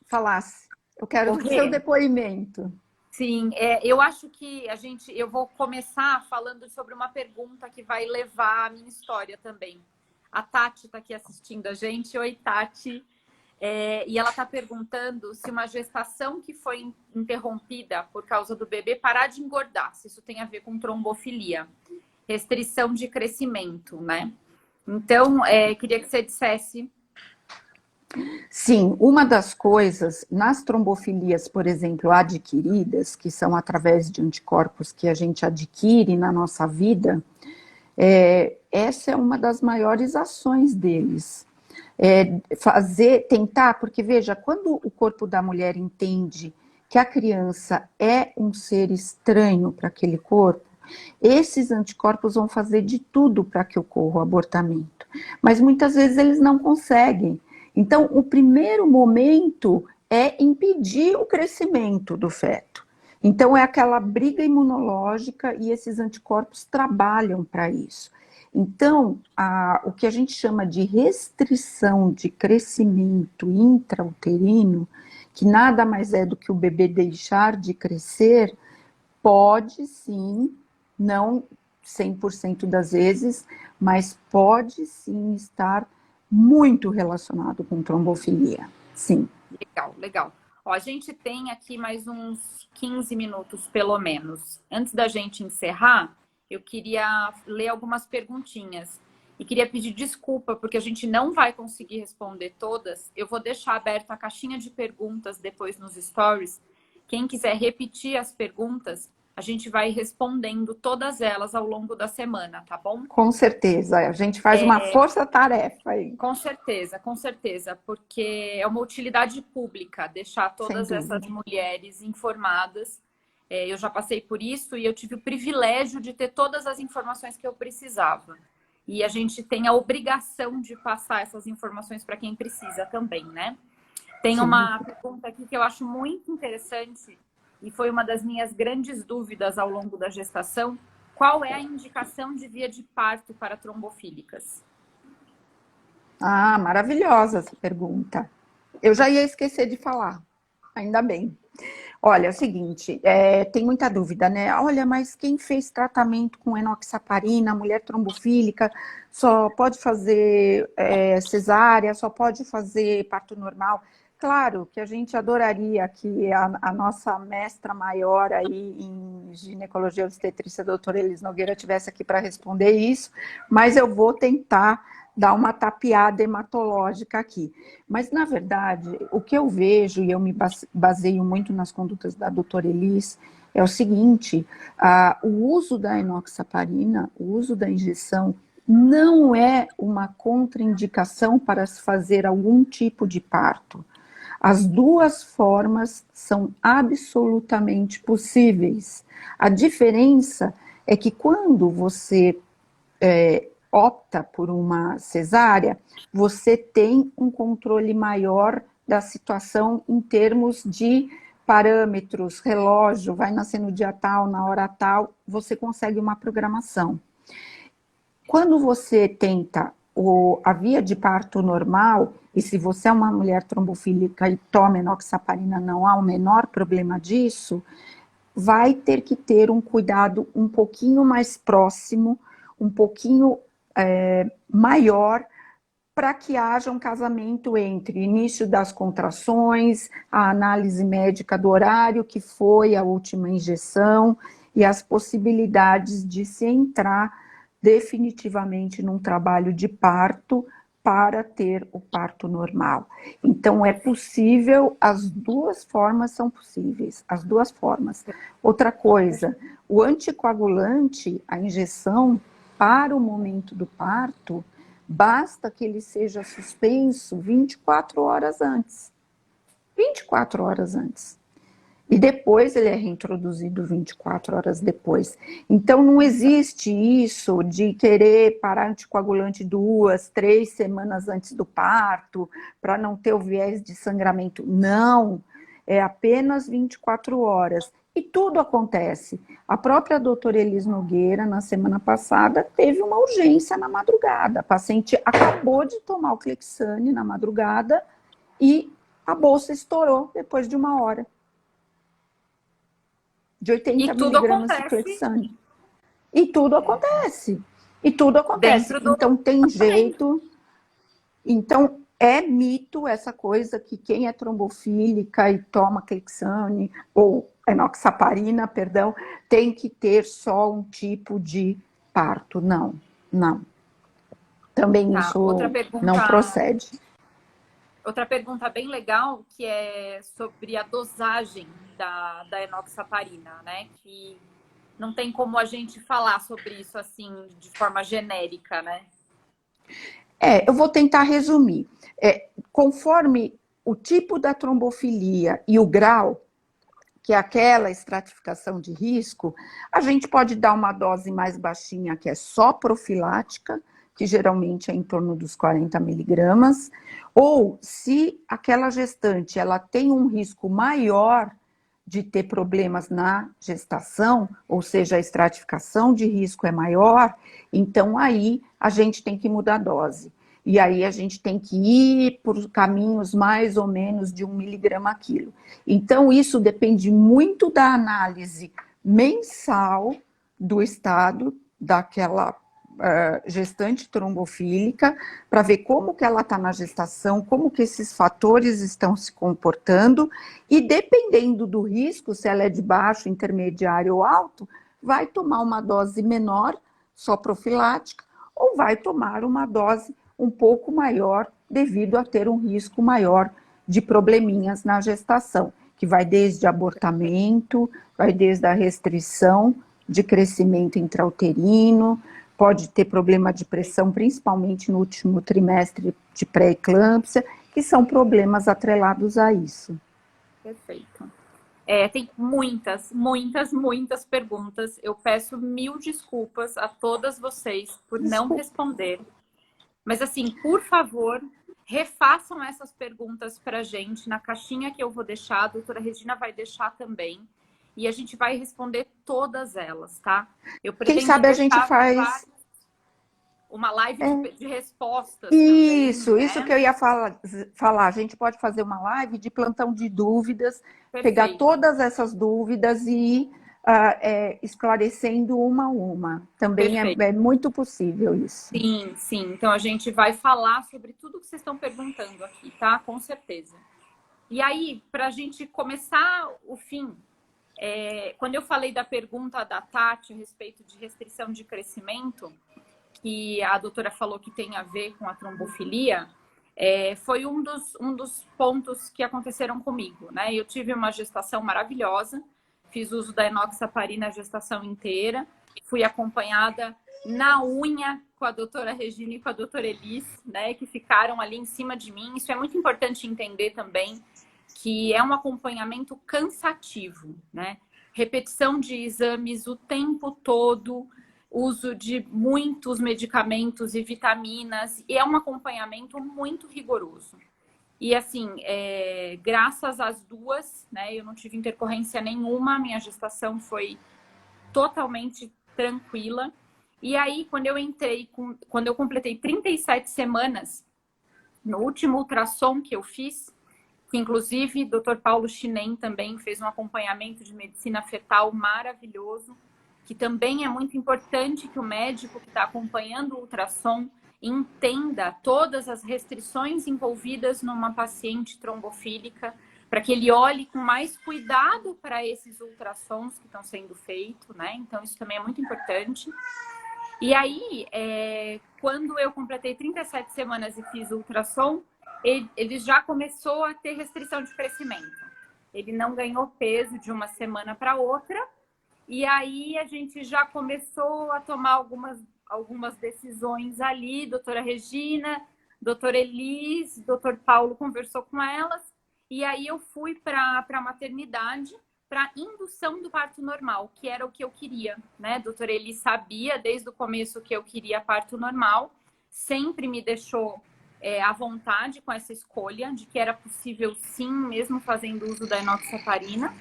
falasse. Eu quero o seu Correr. depoimento. Sim, eu acho que eu vou começar falando sobre uma pergunta que vai levar a minha história também. A Tati está aqui assistindo a gente. Oi, Tati. E ela está perguntando se uma gestação que foi interrompida por causa do bebê parar de engordar, se isso tem a ver com trombofilia, restrição de crescimento, né? Então, queria que você dissesse. Sim, uma das coisas nas trombofilias, por exemplo, adquiridas, que são através de anticorpos que a gente adquire na nossa vida, essa é uma das maiores ações deles. Tentar, porque veja, quando o corpo da mulher entende que a criança é um ser estranho para aquele corpo, esses anticorpos vão fazer de tudo para que ocorra o abortamento. Mas muitas vezes eles não conseguem. Então, o primeiro momento é impedir o crescimento do feto. Então, é aquela briga imunológica e esses anticorpos trabalham para isso. Então, o que a gente chama de restrição de crescimento intrauterino, que nada mais é do que o bebê deixar de crescer, pode sim, não 100% das vezes, mas pode sim estar muito relacionado com trombofilia, sim. Legal, legal. Ó, a gente tem aqui mais uns 15 minutos, pelo menos. Antes da gente encerrar, eu queria ler algumas perguntinhas. E queria pedir desculpa, porque a gente não vai conseguir responder todas. Eu vou deixar aberta a caixinha de perguntas depois nos stories. Quem quiser repetir as perguntas, a gente vai respondendo todas elas ao longo da semana, tá bom? Com certeza, a gente faz uma força-tarefa aí. Com certeza, porque é uma utilidade pública deixar Sem todas essas dúvida. mulheres informadas. Eu já passei por isso e eu tive o privilégio de ter todas as informações que eu precisava. E a gente tem a obrigação de passar essas informações para quem precisa também, né? Tem Sim. uma pergunta aqui que eu acho muito interessante e foi uma das minhas grandes dúvidas ao longo da gestação. Qual é a indicação de via de parto para trombofílicas? Ah, maravilhosa essa pergunta. Eu já ia esquecer de falar, ainda bem. Olha, é o seguinte, tem muita dúvida, né? Olha, mas quem fez tratamento com enoxaparina, mulher trombofílica, só pode fazer cesárea, só pode fazer parto normal? Claro que a gente adoraria que a nossa mestra maior aí em ginecologia e obstetrícia, a doutora Elis Nogueira, estivesse aqui para responder isso, mas eu vou tentar dar uma tapeada hematológica aqui. Mas, na verdade, o que eu vejo, e eu me baseio muito nas condutas da doutora Elis, é o seguinte, o uso da enoxaparina, o uso da injeção, não é uma contraindicação para se fazer algum tipo de parto. As duas formas são absolutamente possíveis. A diferença é que quando você opta por uma cesárea, você tem um controle maior da situação em termos de parâmetros, relógio, vai nascer no dia tal, na hora tal, você consegue uma programação. Quando você tenta a via de parto normal, e se você é uma mulher trombofílica e toma enoxaparina, não há o menor problema disso, vai ter que ter um cuidado um pouquinho mais próximo, um pouquinho maior, para que haja um casamento entre início das contrações, a análise médica do horário que foi a última injeção e as possibilidades de se entrar definitivamente num trabalho de parto para ter o parto normal. Então, é possível, as duas formas são possíveis, as duas formas. Outra coisa, o anticoagulante, a injeção, para o momento do parto, basta que ele seja suspenso 24 horas antes. 24 horas antes. E depois ele é reintroduzido 24 horas depois. Então, não existe isso de querer parar anticoagulante 2, 3 semanas antes do parto, para não ter o viés de sangramento. Não, é apenas 24 horas. E tudo acontece. A própria doutora Elis Nogueira, na semana passada, teve uma urgência na madrugada. A paciente acabou de tomar o Clexane na madrugada e a bolsa estourou depois de 1 hora. de 80 E tudo miligramas de acontece clexane. E tudo acontece. E tudo acontece. dentro do Então, tem tratamento. jeito. Então, é mito essa coisa que quem é trombofílica e toma clexane, ou enoxaparina, perdão, tem que ter só um tipo de parto. Não, não. Também Tá, isso não procede. outra pergunta bem legal, que é sobre a dosagem da enoxaparina, né? Que não tem como a gente falar sobre isso assim de forma genérica, né? Eu vou tentar resumir. Conforme o tipo da trombofilia e o grau, que é aquela estratificação de risco, a gente pode dar uma dose mais baixinha, que é só profilática, que geralmente é em torno dos 40 miligramas, ou se aquela gestante ela tem um risco maior de ter problemas na gestação, ou seja, a estratificação de risco é maior, então aí a gente tem que mudar a dose. E aí a gente tem que ir por caminhos mais ou menos de 1 miligrama a quilo. Então, isso depende muito da análise mensal do estado daquela gestante trombofílica, para ver como que ela está na gestação, como que esses fatores estão se comportando, e dependendo do risco, se ela é de baixo, intermediário ou alto, vai tomar uma dose menor, só profilática, ou vai tomar uma dose um pouco maior, devido a ter um risco maior de probleminhas na gestação, que vai desde abortamento, vai desde a restrição de crescimento intrauterino, pode ter problema de pressão, principalmente no último trimestre de pré-eclâmpsia, que são problemas atrelados a isso. Perfeito. Tem muitas perguntas. Eu peço mil desculpas a todas vocês por não Desculpa. responder. Mas assim, por favor, refaçam essas perguntas para a gente na caixinha que eu vou deixar. A doutora Regina vai deixar também. E a gente vai responder todas elas, tá? Eu Quem pretendo sabe a gente deixar faz uma live de respostas também, isso que né? eu ia falar. A gente pode fazer uma live de plantão de dúvidas, pegar Perfeito. todas essas dúvidas e ir esclarecendo uma a uma. Também Perfeito. é muito possível isso. Sim, sim. Então a gente vai falar sobre tudo que vocês estão perguntando aqui, tá? Com certeza. E aí, para a gente começar o fim, quando eu falei da pergunta da Tati a respeito de restrição de crescimento, que a doutora falou que tem a ver com a trombofilia, foi um dos pontos que aconteceram comigo, né? Eu tive uma gestação maravilhosa, fiz uso da enoxaparina a gestação inteira, fui acompanhada na unha com a doutora Regina e com a doutora Elis, né? Que ficaram ali em cima de mim. Isso é muito importante entender também, que é um acompanhamento cansativo, né? Repetição de exames o tempo todo, uso de muitos medicamentos e vitaminas, e é um acompanhamento muito rigoroso. E assim, graças às duas, né, eu não tive intercorrência nenhuma, minha gestação foi totalmente tranquila. E aí, quando eu completei 37 semanas, no último ultrassom que eu fiz, que inclusive o Dr. Paulo Chinem também fez um acompanhamento de medicina fetal maravilhoso, que também é muito importante que o médico que está acompanhando o ultrassom entenda todas as restrições envolvidas numa paciente trombofílica, para que ele olhe com mais cuidado para esses ultrassons que estão sendo feitos, né? Então, isso também é muito importante. E aí, quando eu completei 37 semanas e fiz o ultrassom, ele já começou a ter restrição de crescimento. Ele não ganhou peso de uma semana para outra. E aí a gente já começou a tomar algumas decisões ali. Doutora Regina, doutora Elis, doutor Paulo conversou com elas. E aí eu fui para a maternidade para indução do parto normal, que era o que eu queria, né? Doutora Elis sabia desde o começo que eu queria parto normal, sempre me deixou à vontade com essa escolha de que era possível sim, mesmo fazendo uso da enoxaparina.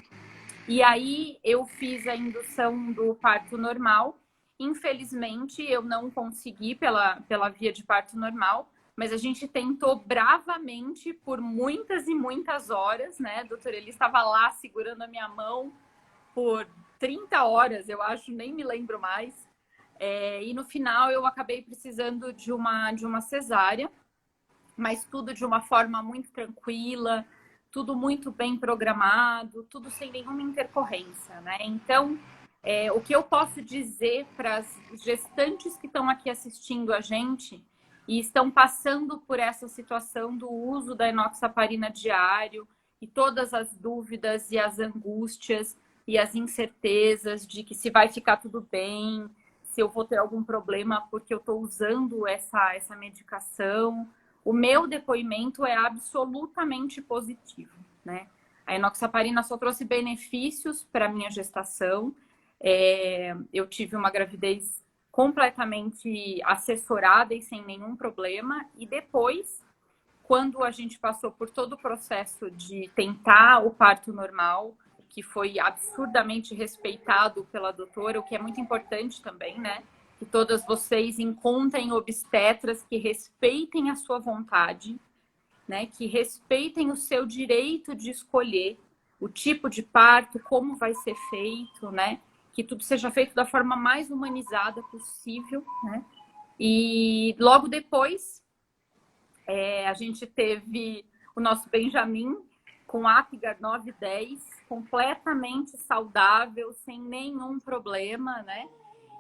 E aí eu fiz a indução do parto normal. Infelizmente, eu não consegui pela via de parto normal, mas a gente tentou bravamente por muitas e muitas horas, né? A doutora Eli estava lá segurando a minha mão por 30 horas, eu acho, nem me lembro mais. E no final eu acabei precisando de uma cesárea, mas tudo de uma forma muito tranquila, tudo muito bem programado, tudo sem nenhuma intercorrência, né? Então, o que eu posso dizer para as gestantes que estão aqui assistindo a gente e estão passando por essa situação do uso da enoxaparina diário e todas as dúvidas e as angústias e as incertezas de que se vai ficar tudo bem, se eu vou ter algum problema porque eu estou usando essa medicação. O meu depoimento é absolutamente positivo, né? A enoxaparina só trouxe benefícios para a minha gestação. Eu tive uma gravidez completamente assessorada e sem nenhum problema. E depois, quando a gente passou por todo o processo de tentar o parto normal, que foi absurdamente respeitado pela doutora, o que é muito importante também, né? Que todas vocês encontrem obstetras que respeitem a sua vontade, né? Que respeitem o seu direito de escolher o tipo de parto, como vai ser feito, né? Que tudo seja feito da forma mais humanizada possível, né? E logo depois, a gente teve o nosso Benjamin com Apgar 910, completamente saudável, sem nenhum problema, né?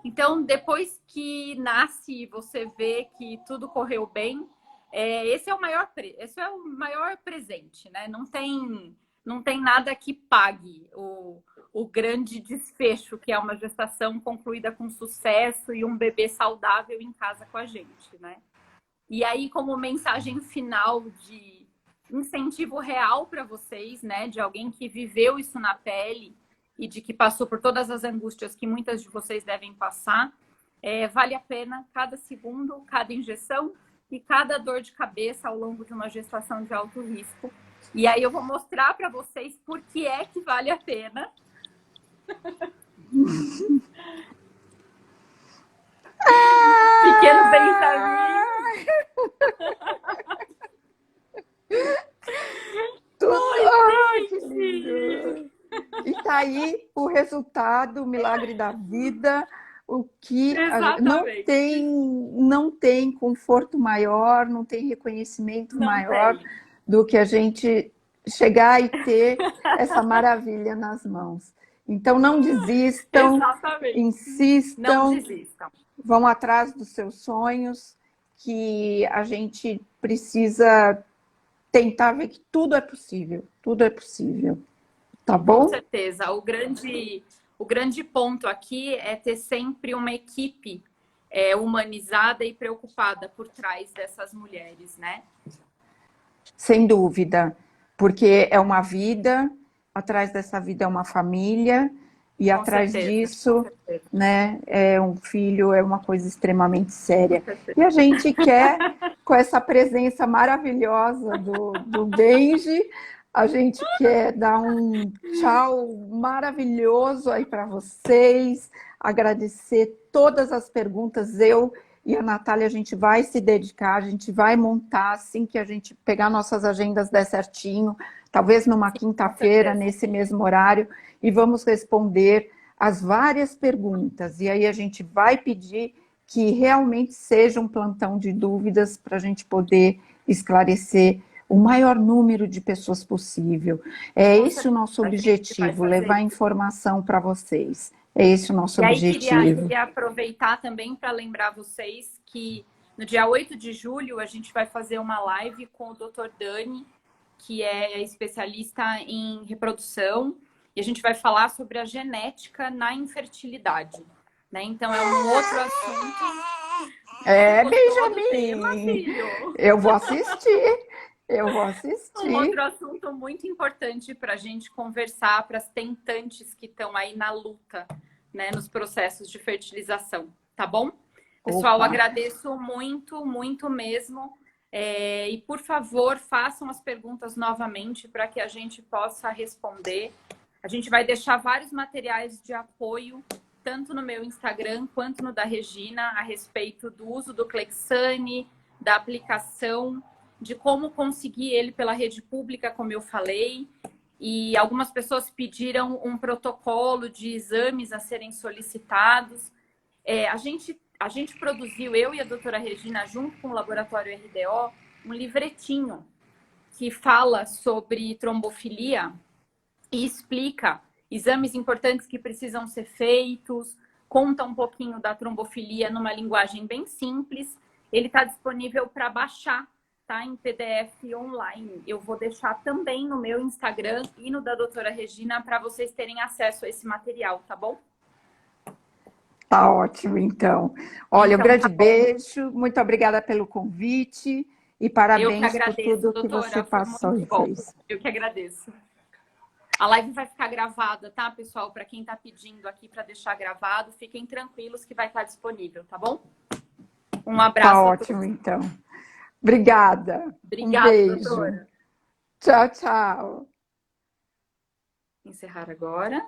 Então, depois que nasce, você vê que tudo correu bem, esse é o maior presente, né? Não tem nada que pague o grande desfecho, que é uma gestação concluída com sucesso e um bebê saudável em casa com a gente, né? E aí, como mensagem final de incentivo real para vocês, né? De alguém que viveu isso na pele e de que passou por todas as angústias que muitas de vocês devem passar, vale a pena cada segundo, cada injeção e cada dor de cabeça ao longo de uma gestação de alto risco. E aí eu vou mostrar para vocês por que é que vale a pena. Pequeno Benjamin. Ai, que lindo! E tá aí o resultado, o milagre da vida, o que não tem conforto maior, não tem reconhecimento maior do que a gente chegar e ter essa maravilha nas mãos. Então não desistam, insistam, não desistam. Vão atrás dos seus sonhos, que a gente precisa tentar ver que tudo é possível, tá bom? Com certeza. O grande ponto aqui é ter sempre uma equipe humanizada e preocupada por trás dessas mulheres, né? Sem dúvida, porque é uma vida, atrás dessa vida é uma família, e Com atrás certeza, disso, né, é um filho, é uma coisa extremamente séria. E a gente quer, com essa presença maravilhosa do Benji, a gente quer dar um tchau maravilhoso aí para vocês, agradecer todas as perguntas. Eu e a Natália, a gente vai se dedicar, a gente vai montar assim que a gente pegar nossas agendas der certinho, talvez numa quinta-feira, nesse mesmo horário, e vamos responder as várias perguntas. E aí a gente vai pedir que realmente seja um plantão de dúvidas para a gente poder esclarecer o maior número de pessoas possível. É esse o nosso objetivo, levar informação para vocês. É esse o nosso objetivo. E aí queria aproveitar também para lembrar vocês que no dia 8 de julho a gente vai fazer uma live com o Dr. Dani, que é especialista em reprodução, e a gente vai falar sobre a genética na infertilidade, né? Então é um outro assunto. Benjamin, eu vou assistir. Um outro assunto muito importante para a gente conversar para as tentantes que estão aí na luta, né, nos processos de fertilização, tá bom? Pessoal, agradeço muito, muito mesmo. E, por favor, façam as perguntas novamente para que a gente possa responder. A gente vai deixar vários materiais de apoio, tanto no meu Instagram quanto no da Regina, a respeito do uso do Clexane, da aplicação, de como conseguir ele pela rede pública, como eu falei. e algumas pessoas pediram um protocolo de exames a serem solicitados. A gente produziu, eu e a doutora Regina, junto com o laboratório RDO, um livretinho que fala sobre trombofilia e explica exames importantes que precisam ser feitos, conta um pouquinho da trombofilia numa linguagem bem simples. Ele está disponível para baixar, tá? Em PDF online. Eu vou deixar também no meu Instagram e no da doutora Regina para vocês terem acesso a esse material, tá bom? Tá ótimo, então. Olha, um Então, grande tá bom. beijo, muito obrigada pelo convite e Eu que parabéns por agradeço, tudo que você doutora. Foi passou muito e bom. fez. Eu que agradeço. A live vai ficar gravada, tá, pessoal? Para quem está pedindo aqui para deixar gravado, fiquem tranquilos que vai estar disponível, tá bom? Um abraço Tá a ótimo, todos. então. Obrigada. Um Obrigada, beijo. doutora. Tchau, tchau. Encerrar agora.